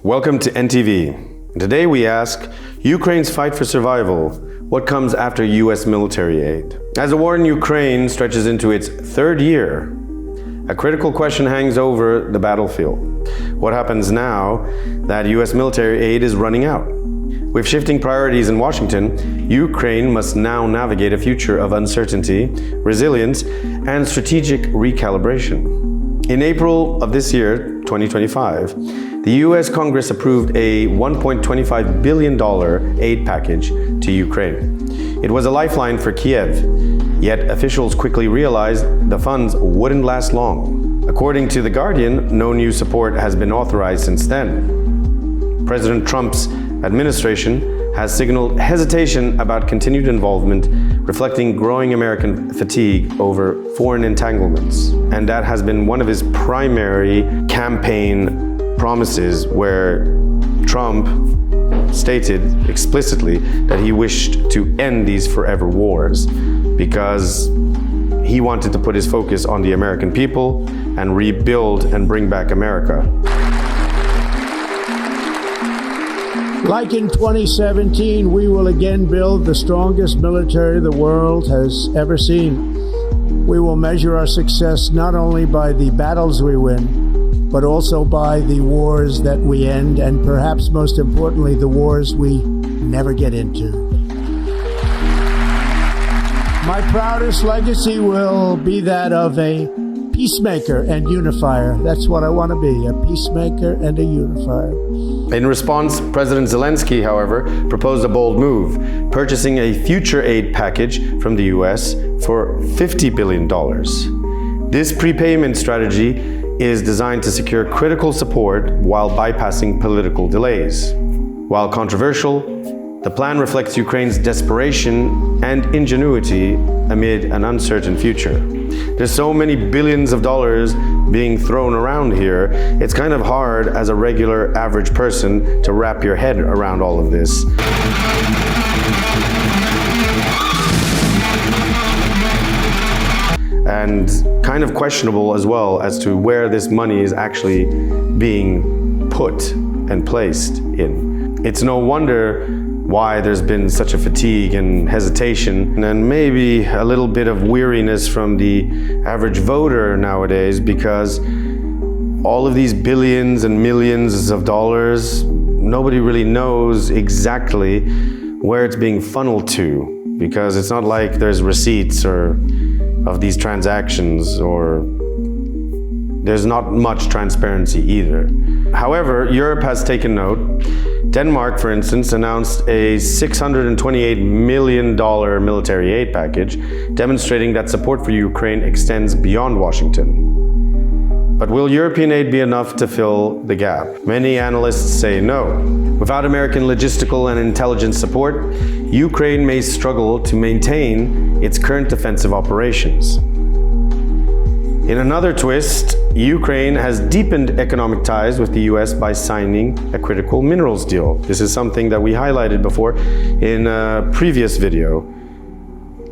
Welcome to NTV. Today we ask, Ukraine's fight for survival, what comes after US military aid? As the war in Ukraine stretches into its third year, a critical question hangs over the battlefield. What happens now that US military aid is running out? With shifting priorities in Washington, Ukraine must now navigate a future of uncertainty, resilience, and strategic recalibration. In April of this year, 2025, the US Congress approved a $1.25 billion aid package to Ukraine. It was a lifeline for Kiev, yet officials quickly realized the funds wouldn't last long. According to The Guardian, no new support has been authorized since then. President Trump's administration has signaled hesitation about continued involvement, reflecting growing American fatigue over foreign entanglements. And that has been one of his primary campaign promises, where Trump stated explicitly that he wished to end these forever wars because he wanted to put his focus on the American people and rebuild and bring back America. Like in 2017, we will again build the strongest military the world has ever seen. We will measure our success not only by the battles we win, but also by the wars that we end, and perhaps most importantly, the wars we never get into. My proudest legacy will be that of a peacemaker and unifier. That's what I want to be, a peacemaker and a unifier. In response, President Zelensky, however, proposed a bold move, purchasing a future aid package from the US for $50 billion. This prepayment strategy is designed to secure critical support while bypassing political delays. While controversial, the plan reflects Ukraine's desperation and ingenuity amid an uncertain future. There's so many billions of dollars being thrown around here, it's kind of hard as a regular average person to wrap your head around all of this. And kind of questionable as well as to where this money is actually being put and placed in. It's no wonder why there's been such a fatigue and hesitation, and maybe a little bit of weariness from the average voter nowadays, because all of these billions and millions of dollars, nobody really knows exactly where it's being funneled to, because it's not like there's receipts or of these transactions, or there's not much transparency either. However, Europe has taken note. Denmark, for instance, announced a $628 million military aid package, demonstrating that support for Ukraine extends beyond Washington. But will European aid be enough to fill the gap? Many analysts say no. Without American logistical and intelligence support, Ukraine may struggle to maintain its current defensive operations. In another twist, Ukraine has deepened economic ties with the US by signing a critical minerals deal. This is something that we highlighted before in a previous video.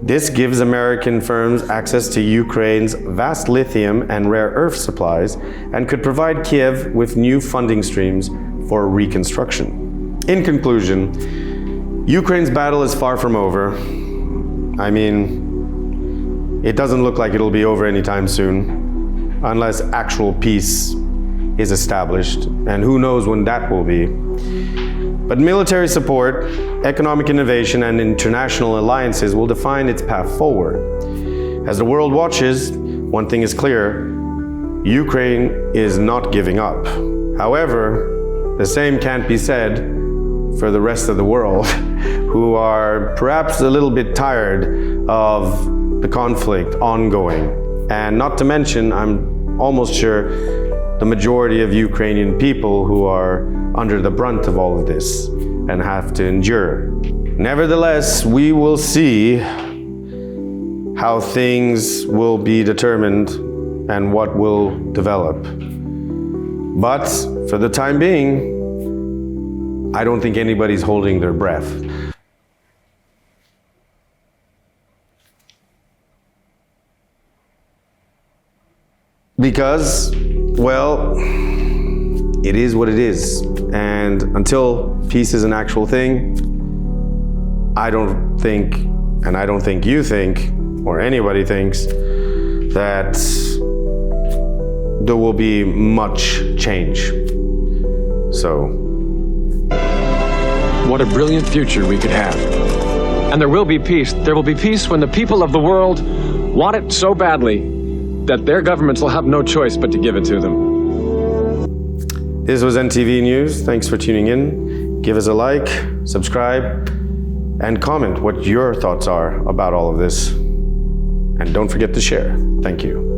This gives American firms access to Ukraine's vast lithium and rare earth supplies and could provide Kiev with new funding streams for reconstruction. In conclusion, Ukraine's battle is far from over. I mean, it doesn't look like it'll be over anytime soon, unless actual peace is established, and who knows when that will be. But military support, economic innovation, and international alliances will define its path forward. As the world watches, one thing is clear: Ukraine is not giving up. However, the same can't be said for the rest of the world, who are perhaps a little bit tired of the conflict ongoing. And not to mention, I'm almost sure the majority of Ukrainian people who are under the brunt of all of this and have to endure. Nevertheless, we will see how things will be determined and what will develop. But for the time being, I don't think anybody's holding their breath. Because, well, it is what it is. And until peace is an actual thing, I don't think, and I don't think you think, or anybody thinks, that there will be much change. So. What a brilliant future we could have. And there will be peace. There will be peace when the people of the world want it so badly that their governments will have no choice but to give it to them. This was NTV News. Thanks for tuning in. Give us a like, subscribe, and comment what your thoughts are about all of this. And don't forget to share. Thank you.